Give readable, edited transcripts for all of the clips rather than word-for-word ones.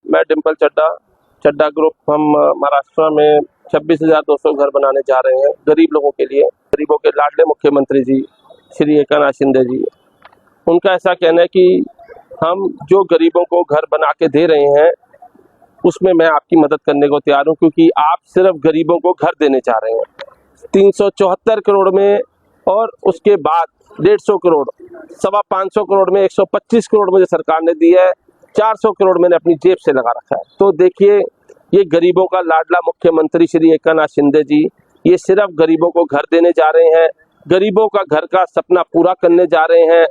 मैं डिम्पल चड्डा, चड्डा ग्रुप। हम महाराष्ट्र में 26,200 घर बनाने जा रहे हैं गरीब लोगों के लिए। गरीबों के लाडले मुख्यमंत्री जी श्री एकनाथ शिंदे जी, उनका ऐसा कहना है कि हम जो गरीबों को घर बना के दे रहे हैं उसमें मैं आपकी मदद करने को तैयार हूं, क्योंकि आप सिर्फ गरीबों को घर देने जा रहे हैं 374 करोड़ में, और उसके बाद 150 करोड़, 525 करोड़ में 125 करोड़ मुझे सरकार ने दी है, 400 करोड़ मैंने अपनी जेब से लगा रखा है। तो देखिए, ये गरीबों का लाडला मुख्यमंत्री श्री एकनाथ शिंदे जी ये सिर्फ गरीबों को घर देने जा रहे हैं, गरीबों का घर का सपना पूरा करने जा रहे हैं।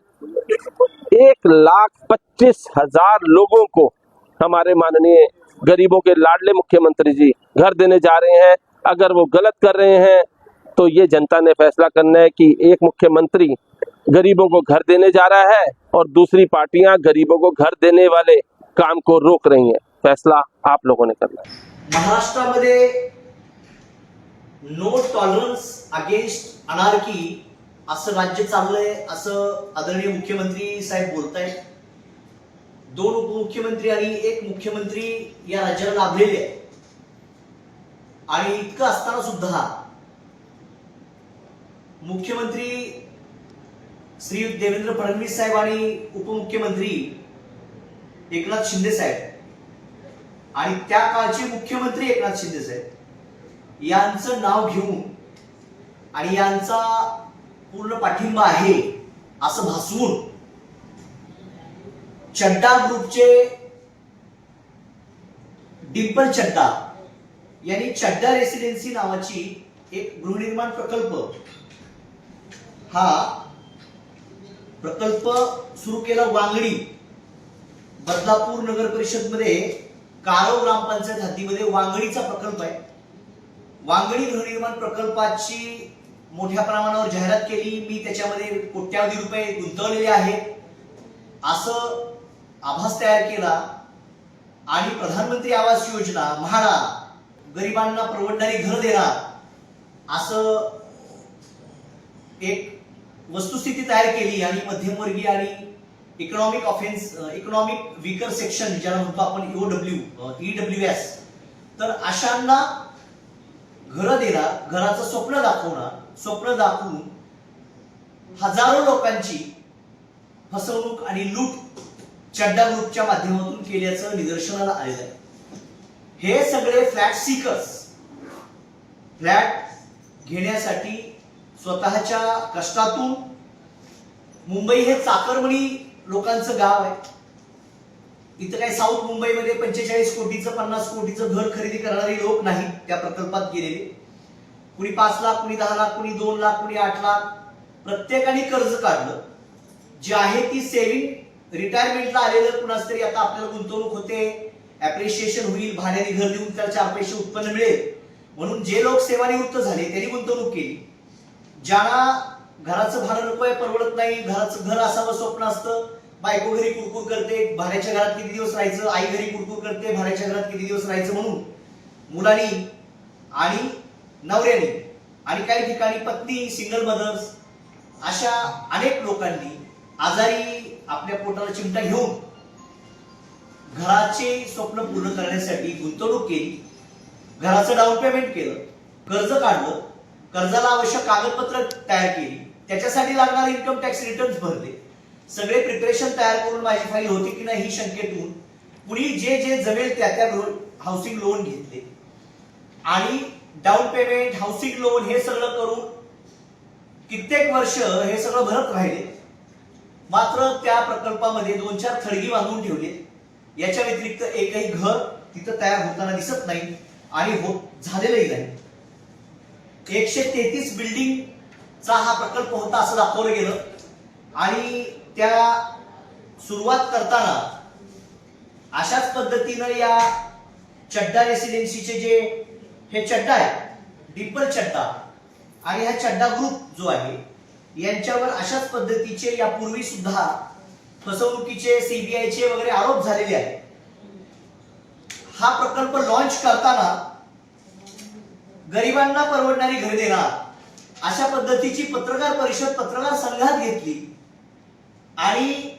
1,25,000 लोगों को हमारे माननीय गरीबों के लाडले मुख्यमंत्री जी घर देने जा रहे हैं। अगर वो गलत कर रहे हैं तो ये जनता ने फैसला करना है कि एक मुख्यमंत्री गरीबों को घर देने जा रहा है और दूसरी पार्टियां गरीबों को घर देने वाले काम को रोक रही हैं। फैसला आप लोगों ने करना है। महाराष्ट्रामध्ये नो टॉलरन्स अगेन्स्ट अनार्की असं राज्य चाललंय असं आदरणीय मुख्यमंत्री साहेब बोलतायत। 2 उपमुख्यमंत्री आणि 1 मुख्यमंत्री या राज्याला लाभलेले आहेत आणि इतकं असताना सुद्धा मुख्यमंत्री श्री देवेंद्र फडणवीस साहेब आणि उपमुख्यमंत्री एकनाथ शिंदे साहेब आणि त्या काळचे मुख्यमंत्री एकनाथ शिंदे साहेब यांचं नाव घेऊन आणि यांचा पूर्ण पाठिंबा आहे असं भासवून चड्डा ग्रुपचे डिम्पल चड्डा यांनी चड्डा रेसिडेन्सी नावाची एक गृहनिर्माण प्रकल्प हा प्रकल्प सुरू केला वांगडी बदलापूर नगर परिषद मध्ये काळव ग्रामपंचायत हद्दीमध्ये वांगडीचा प्रकल्प आहे। वांगडी गृहनिर्माण प्रकल्पाची मोठ्या प्रमाणावर जाहिरात केली, मी त्याच्यामध्ये कोट्यावधी रुपये गुंतवलेले आहेत असं आभास तयार केला आणि प्रधानमंत्री आवास योजना, म्हाडा, गरिबांना परवडणारी घर देणार असं एक वस्तुस्थिती तयार केली आणि मध्यमवर्गीय आणि इकॉनॉमिक वीकर सेक्शन ज्याला म्हणतो आपण ईडब्ल्यूएस, तर अशांना घर देणार, घराचं स्वप्न दाखवून हजारो लोकांची फसवणूक आणि लूट चड्डा ग्रुपच्या माध्यमातून केल्याचं निदर्शनाला आलेलं आहे। हे सगळे फ्लॅट सीकर्स फ्लॅट घेण्यासाठी स्वतःच्या कष्टातून, मुंबई हे चाकरमणी लोकांचं गाव आहे, इथं काही साऊथ मुंबईमध्ये 45 कोटीचं 50 कोटीचं घर खरेदी करणारे लोक नाहीत त्या प्रकल्पात गेलेले। कुणी 5 लाख, कुणी 10 लाख, कुणी 2 लाख, कुणी 8 लाख, प्रत्येकाने कर्ज काढलं। जे आहे ती सेव्हिंग रिटायरमेंटला आलेलं कुणाच तरी आता आपल्याला गुंतवणूक होते, ऍप्रिशिएशन होईल, भाड्याने घर देऊन त्याला 4 पैसे उत्पन्न मिळेल म्हणून जे लोक सेवानिवृत्त झाले त्यांनी गुंतवणूक केली। ज्यांना घराचं भाडं नकोय, परवडत नाही, घराचं घर असावं स्वप्न असतं, बायको घरी कुरकुर करते, भाड्याच्या घरात किती दिवस राहायचं, आई घरी कुरकुर करते, भाड्याच्या घरात किती दिवस राहायचं म्हणून मुलांनी आणि नवऱ्यानी आणि काही ठिकाणी पत्नी, सिंगल मदर्स अशा अनेक लोकांनी आजारी आपल्या पोटाला चिमटा घेऊन घराचे स्वप्न पूर्ण करण्यासाठी गुंतवणूक केली, घराचं डाऊन पेमेंट केलं, कर्ज काढलं, कर्जाला आवश्यक कागदपत्र तयार केली, त्याच्यासाठी लागणारे इन्कम टॅक्स रिटर्न्स भरले, सगळे प्रिपरेशन तयार करून माझी फाईल होती की नाही ही शंकेतून कुणी जे जमेल त्या हाऊसिंग लोन घेतले आणि डाऊन पेमेंट, हाऊसिंग लोन हे सगळं करून कित्येक वर्ष हे सगळं भरत राहिले। मात्र त्या प्रकल्पामध्ये 2-4 थडगी बांधून ठेवले, याच्या व्यतिरिक्त एकही घर तिथं तयार होताना दिसत नाही आणि झालेलंही नाही। 133 बिल्डिंगचा हा प्रकल्प होता असं दाखवलं गेलं आणि त्या सुरुवात करताना अशाच पद्धतीनं या चड्डा रेसिडेन्सीचे जे हे चड्डा आहे, डिम्पल चड्डा आणि हा चड्डा ग्रुप जो आहे यांच्यावर अशाच पद्धतीचे यापूर्वी सुद्धा फसवणुकीचे, सीबीआयचे वगैरे आरोप झालेले आहेत। हा प्रकल्प लॉन्च करताना गरिबांना परवडणारी घर देणार अशा पद्धतीची पत्रकार परिषद पत्रकार संघात घेतली आणि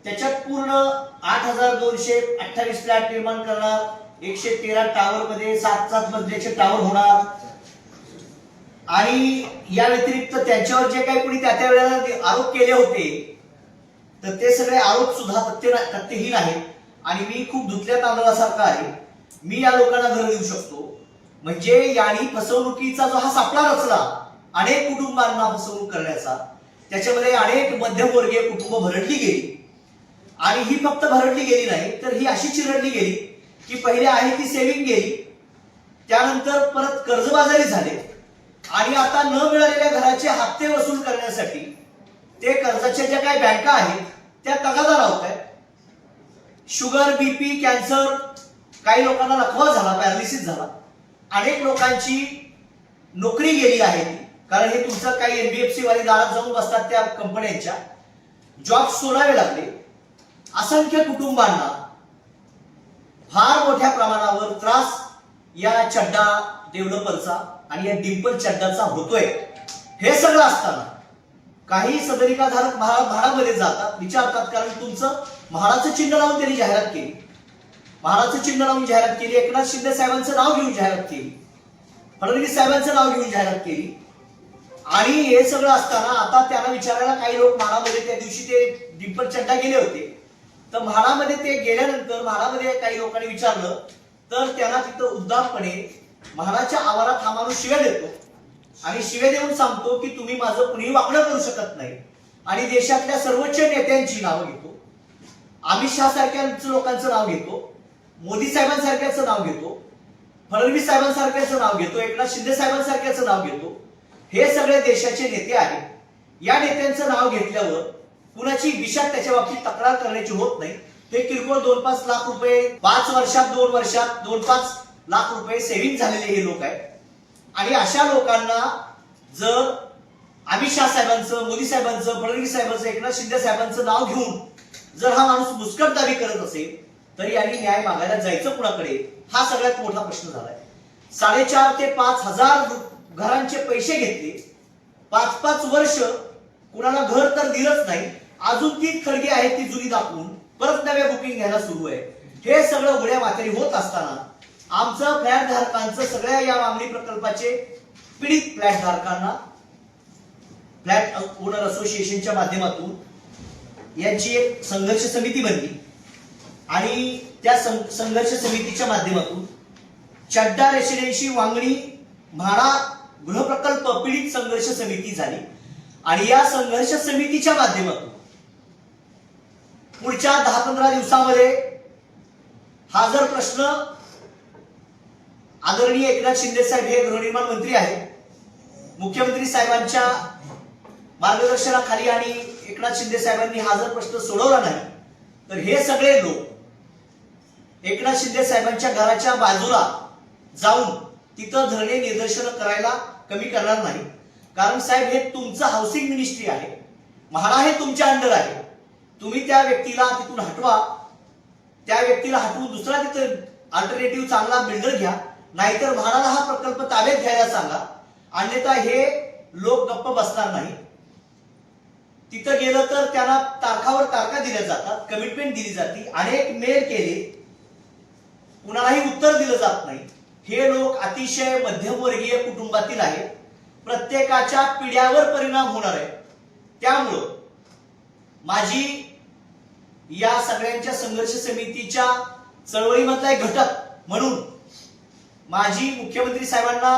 त्याच्यात पूर्ण 8,228 फ्लॅट निर्माण करणार, 113 टावर मध्ये 7 मजल्याचे टावर होणार. आणि या व्यतिरिक्त त्यांच्यावर जे काही कोणी त्या वेळेला आरोप केले होते तर ते सगळे आरोप सुद्धा तथ्यहीन आहेत. आणि मी खूप धुतल्या तांदळासारखा आहे, मी या लोकांना घर देऊ शकतो. म्हणजे यांनी फसवणुकीचा जो हा सापळा रचला अनेक कुटुंबांना फसवणूक करण्याचा, त्याच्यामध्ये अनेक मध्यमवर्गीय कुटुंब भरडली गेली. आणि ही फक्त भरडली गेली नाही तर ही अशी चिरडली गेली की पहिले आहे ती सेव्हिंग गेली, त्यानंतर परत कर्जबाजारी झाले आणि आता न मिळालेल्या घराचे हप्ते वसूल करण्यासाठी ते कर्जाच्या ज्या काही बँका आहेत त्या तगादा लावत आहेत. शुगर, बीपी, कॅन्सर, काही लोकांना लकवा झाला, पॅरालिसिस झाला, अनेक लोकांची नोकरी गेली आहे. कारण हे तुमचं काही एनबीएफसी वाले दारात जाऊन बसतात त्या कंपन्यांच्या, जॉब सोडावे लागले. असंख्य कुटुंबांना फार मोठ्या प्रमाणावर त्रास या चड्डा डेव्हलपरचा आणि या डिंपल चड्डाचा होतोय. हे सगळं असताना काही सदनिकाधारक म्हाडामध्ये जातात, विचारतात, कारण तुमचं म्हाडाचं चिन्ह लावून त्यांनी जाहिरात केली, म्हाडाचं चिन्ह लावून जाहिरात केली, एकनाथ शिंदे साहेबांचं नाव घेऊन जाहिरात केली, फडणवीस साहेबांचं नाव घेऊन जाहिरात केली. आणि हे सगळं असताना आता त्यांना विचारायला काही लोक म्हाडामध्ये त्या दिवशी ते डिंपल चड्डा गेले होते, तर म्हाडामध्ये ते गेल्यानंतर म्हाडामध्ये काही लोकांनी विचारलं तर त्यांना तिथं उद्दामपणे म्हाडाच्या आवारात हा माणूस शिव्या देतो आणि शिव्या देऊन सांगतो की तुम्ही माझं कुणीही वाकडं करू शकत नाही. आणि देशातल्या सर्वोच्च नेत्यांची नावं घेतो, अमित शहा सारख्या लोकांचं नाव घेतो, मोदी साहेबांसारख्याचं नाव घेतो, फडणवीस साहेबांसारख्याचं नाव घेतो, एकनाथ शिंदे साहेबांसारख्याचं नाव घेतो. हे सगळे देशाचे नेते आहेत. या नेत्यांचं नाव घेतल्यावर कुणाची विषात त्याच्या बाबतीत तक्रार करण्याची होत नाही. हे किरकोळ 2-5 लाख रुपये 5 वर्षात 2 वर्षात 2-5 लाख रुपये सेव्हिंग झालेले हे लोक आहेत. आणि अशा लोकांना जर अमित शहा साहेबांचं, मोदी साहेबांचं, फडणवीस साहेबांचं, एकनाथ शिंदे साहेबांचं नाव घेऊन जर हा माणूस मुस्कटदारी करत असेल तर यांनी न्याय मागायला जायचं कुणाकडे, हा सगळ्यात मोठा प्रश्न झालाय. 4,500 ते 5,000 घरांचे पैसे घेतले, 5-5 वर्ष कुणाला घर तर दिलंच नाही, अजून 3 खडगी आहेत ती जुनी दाखवून परत नव्या बुकिंग घ्यायला सुरू आहे. हे सगळं उघड्या माथेरी होत असताना आमचं फ्लॅट धारकांचं, सगळ्या या मामली प्रकल्पाचे पीडित फ्लॅट धारकांना फ्लॅट ओनर असोसिएशनच्या माध्यमातून यांची एक संघर्ष समिती बनली आणि त्या संघर्ष समितीच्या माध्यमातून चड्डा रेसिडेन्सी वांगणी म्हाडा गृहप्रकल्प पीडित संघर्ष समिती झाली. आणि या संघर्ष समितीच्या माध्यमातून पुढच्या 10-15 दिवसामध्ये हा जर प्रश्न, आदरणीय एकनाथ शिंदे साहेब हे गृहनिर्माण मंत्री आहेत, मुख्यमंत्री साहेबांच्या मार्गदर्शनाखाली आणि एकनाथ शिंदे साहेबांनी हा जर प्रश्न सोडवला नाही तर हे सगळे लोक एकनाथ शिंदे साहेबांच्या घराच्या बाजूला जाऊन तिथं धरणे निदर्शन करायला कमी करणार नाही. कारण साहेब हे तुमचं हाऊसिंग मिनिस्ट्री आहे, म्हाडा हे तुमच्या अंडर आहे. तुम्ही त्या व्यक्तीला तिथून हटवा, त्या व्यक्तीला हटवून दुसरा तिथं अल्टरनेटिव्ह चांगला बिल्डर घ्या, नाहीतर म्हाडाला हा प्रकल्प ताब्यात घ्यायला सांगा. अन्यथा हे लोक गप्प बसणार नाही. तिथं गेलं तर त्यांना तारखावर तारखा दिल्या जातात, कमिटमेंट दिली जाते, अनेक मेल केले, कुणालाही उत्तर दिलं जात नाही. हे लोक अतिशय मध्यमवर्गीय कुटुंबातील आहेत, प्रत्येकाच्या पिढ्यावर परिणाम होणार आहे. त्यामुळं माझी या सगळ्यांच्या संघर्ष समितीच्या चळवळीमधला एक घटक म्हणून माझी मुख्यमंत्री साहेबांना,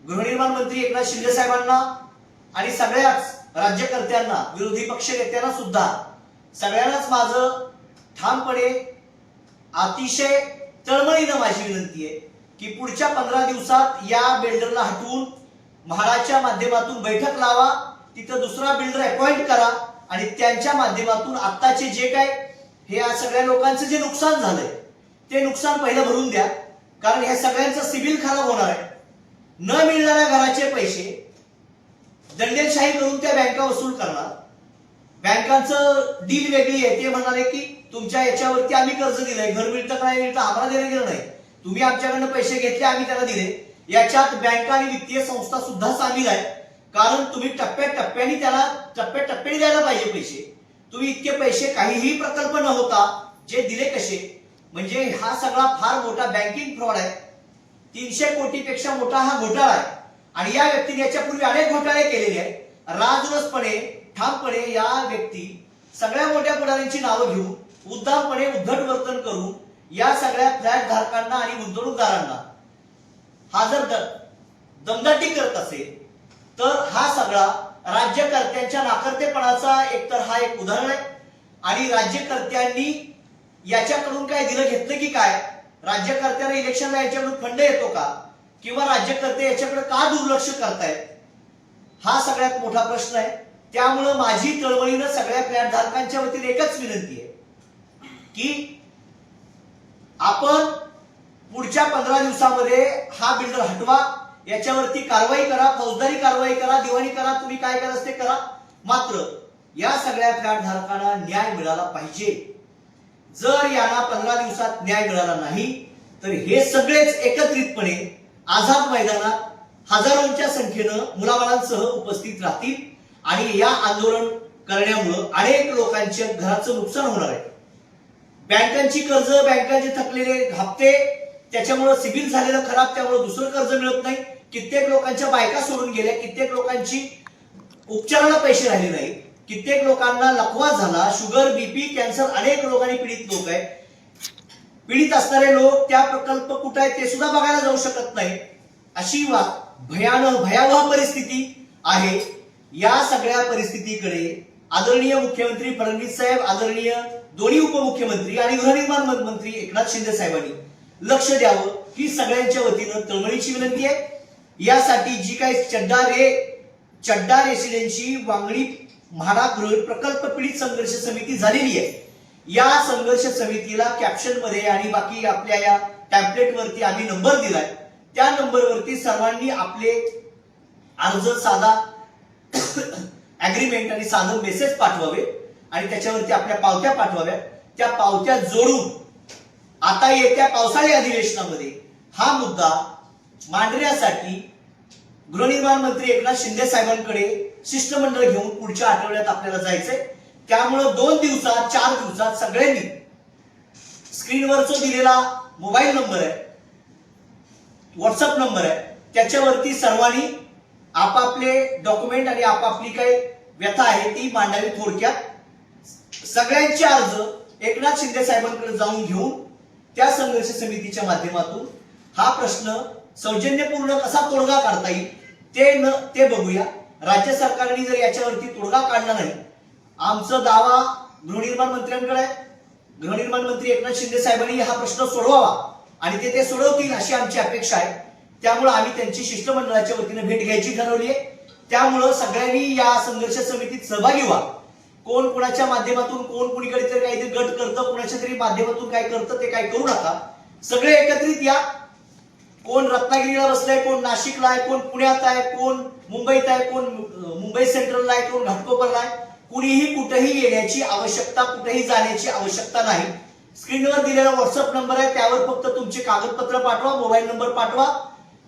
गृहनिर्माण मंत्री एकनाथ शिंदे साहेबांना आणि सगळ्याच राज्यकर्त्यांना, विरोधी पक्ष नेत्यांना सुद्धा, सगळ्यांनाच माझं ठामपणे अतिशय तळमळीनं माझी विनंती आहे की पुढच्या 15 दिवसात या बिल्डरला हटवून म्हाडाच्या माध्यमातून बैठक लावा, तिथं दुसरा बिल्डर अपॉइंट करा आणि त्यांच्या माध्यमातून आत्ताचे जे काय हे या सगळ्या लोकांचं जे नुकसान झालंय ते नुकसान पहिलं भरून द्या. कारण ह्या सगळ्यांचं सिबिल खराब होणार आहे. न मिळणाऱ्या घराचे पैसे दंडेलशाही करून त्या बँका वसूल करणार. बँकांचं डील वेगळी आहे, ते म्हणाले की तुमच्या याच्यावरती आम्ही कर्ज दिलंय, घर मिळतं का नाही मिळतं आम्हाला देणं गेलं नाही, तुम्ही आमच्याकडनं पैसे घेतले, आम्ही त्यांना दिले. याच्यात बँका आणि वित्तीय संस्था सुद्धा सामील आहे. कारण तुम्ही टप्प्याटप्प्याने त्याला टप्प्याटप्प्याने द्यायला पाहिजे पैसे. तुम्ही इतके पैसे काहीही प्रकल्प न होता जे दिले कसे? म्हणजे हा सगळा फार मोठा बँकिंग फ्रॉड आहे. 300 कोटीपेक्षा मोठा हा घोटाळा आहे आणि या व्यक्तीने याच्यापूर्वी अनेक घोटाळे केलेले आहेत. राजरोसपणे ठामपणे या व्यक्ती सगळ्या मोठ्या पुढाऱ्यांची नावं घेऊन उद्दामपणे उद्धट वर्तन करून या सगळ्या फ्लॅट धारकांना आणि गुंतवणूकदारांना हा जर दमदाटी करत असेल तर हा सगळा राज्यकर्त्यांच्या नाकर्तेपणाचा एकतर हा एक उदाहरण आहे. आणि राज्यकर्त्यांनी याच्याकडून काय दिलं घेतलं की काय? राज्यकर्त्यांना इलेक्शनला याच्याकडून फंड येतो का? किंवा राज्यकर्ते याच्याकडे का दुर्लक्ष करतायत? हा सगळ्यात मोठा प्रश्न आहे. त्यामुळं माझी तळमळीनं सगळ्या फ्लॅट धारकांच्या वतीने एकच विनंती आहे की आपण पुढच्या 15 दिवसामध्ये हा बिल्डर हटवा, याच्यावरती कारवाई करा, फौजदारी कारवाई करा, दिवाणी करा, तुम्ही काय करायचं ते करा. मात्र या सगळ्या फ्लॅट धारकांना न्याय मिळाला पाहिजे. जर यांना 15 दिवसात न्याय मिळाला नाही तर हे सगळेच एकत्रितपणे आझाद मैदानात हजारोंच्या संख्येनं मुलाबाळांसह उपस्थित राहतील आणि या आंदोलन करण्यामुळे अनेक लोकांच्या घराचं नुकसान होणार आहे. बँकांची कर्ज, बँकांचे थकलेले हप्ते, त्याच्यामुळे सिबिल झालेलं खराब, त्यामुळे दुसरं कर्ज मिळत नाही. कित्येक लोकांच्या बायका सोडून गेल्या, कित्येक लोकांची उपचाराला पैसे राहिले नाही, कित्येक लोकांना लकवा झाला, शुगर, बीपी, कॅन्सर, अनेक रोगांनी पीडित लोक आहेत. पीडित असणारे लोक त्या प्रकल्प कुठे आहेत ते सुद्धा बघायला जाऊ शकत नाही. अशी भयावह परिस्थिती आहे. या सगळ्या परिस्थितीकडे आदरणीय मुख्यमंत्री फडणवीस साहेब, आदरणीय दोन्ही उपमुख्यमंत्री आणि गृहनिर्माण मंत्री एकनाथ शिंदे साहेबांनी लक्ष द्यावं ही सगळ्यांच्या वतीनं तळमळीची विनंती आहे. यासाठी जी काही चड्डा रेसिडेन्सी वांगडी म्हाडा गृह प्रकल्प पीडित संघर्ष समिती झालेली आहे, या संघर्ष समितीला कॅप्शन मध्ये आणि बाकी आपल्या या टॅम्पलेट वरती आम्ही नंबर दिलाय. त्या नंबरवरती सर्वांनी आपले अर्ज, साधा अग्रीमेंट आणि साधं मेसेज पाठवावे आणि त्याच्यावरती आपल्या पावत्या पाठवाव्या. त्या पावत्या जोडून आता येत्या पावसाळी अधिवेशनामध्ये हा मुद्दा मांडण्यासाठी गृहनिर्माण मंत्री एकनाथ शिंदे साहेबांकडे शिष्टमंडळ घेऊन पुढच्या आठवड्यात आपल्याला जायचंय. त्यामुळे 2 दिवसात 4 दिवसात सगळ्यांनी स्क्रीनवर जो दिलेला मोबाईल नंबर आहे, व्हॉट्सअप नंबर आहे, त्याच्यावरती सर्वांनी आपापले डॉक्युमेंट आणि आपापली काही व्यथा आहे ती मांडावी. थोडक्यात सगळ्यांचे अर्ज एकनाथ शिंदे साहेबांकडे जाऊन घेऊन त्या संघर्ष समितीच्या माध्यमातून हा प्रश्न सौजन्यपूर्ण कसा तोडगा काढता येईल ते बघूया. राज्य सरकारने जर याच्यावरती तोडगा काढला नाही, आमचा दावा गृहनिर्माण मंत्र्यांकडे आहे. गृहनिर्माण मंत्री एकनाथ शिंदे साहेबांनी हा प्रश्न सोडवावा आणि ते सोडवतील अशी आमची अपेक्षा आहे. त्यामुळे आम्ही त्यांची शिष्टमंडळाच्या वतीने भेट घ्यायची ठरवली आहे. त्यामुळे सगळ्यांनी या संघर्ष समितीत सहभागी व्हा. कोण कोणाच्या माध्यमातून, कोण कुणीकडे तरी काहीतरी गट करतं, कोणाच्या तरी माध्यमातून काय करतं ते काय करू नका. सगळे एकत्रित या. कोण रत्नागिरीला बसलाय, कोण नाशिकला आहे, कोण पुण्यात आहे, कोण मुंबईत आहे, कोण मुंबई सेंट्रलला आहे, कोण घाटकोपरला आहे. कुणीही कुठेही येण्याची आवश्यकता, कुठेही जाण्याची आवश्यकता नाही. स्क्रीनवर दिलेला व्हॉट्सअप नंबर आहे, त्यावर फक्त तुमचे कागदपत्र पाठवा, मोबाईल नंबर पाठवा.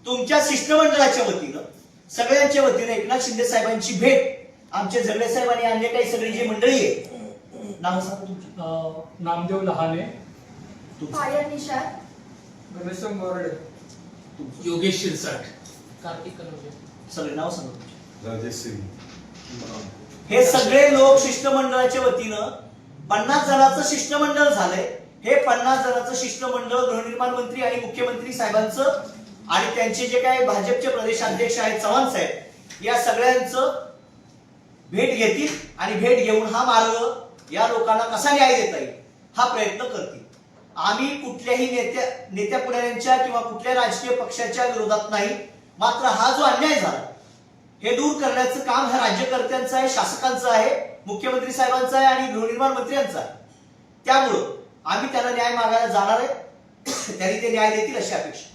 तुमच्या शिष्टमंडळाच्या वतीनं, सगळ्यांच्या वतीनं एकनाथ शिंदे साहेबांची भेट आमचे झगडे साहेब आणि अन्य काही सगळी जी मंडळी आहे. नाव सांगा तुमचं. नामदेव लहाने, पायल निशार, गणेश मोरडे, योगेश शिरसाट, कार्तिक कनोजे. सगळे नाव सांगा तुमचे. राजेश सिंग. हे सगळे लोक शिष्टमंडळाच्या वतीनं 50 जणांचं शिष्टमंडळ झालंय. हे 50 जणांचं शिष्टमंडळ गृहनिर्माण मंत्री आणि मुख्यमंत्री साहेबांचं आणि त्यांचे जे काही भाजपचे प्रदेश अध्यक्ष आहेत चव्हाण साहेब, या सगळ्यांचं भेट घेतील आणि भेट घेऊन हा मार्ग या लोकांना कसा न्याय देता येईल हा प्रयत्न करतील. आम्ही कुठल्याही नेत्या पुढाऱ्यांच्या किंवा कुठल्या राजकीय पक्षाच्या विरोधात नाही. मात्र हा जो अन्याय झाला हे दूर करण्याचं काम हे राज्यकर्त्यांचं आहे, शासकांचं आहे, मुख्यमंत्री साहेबांचं आहे आणि गृहनिर्माण मंत्र्यांचं आहे. त्यामुळं आम्ही त्यांना न्याय मागायला जाणार आहे. त्यांनी ते न्याय देतील अशी अपेक्षा.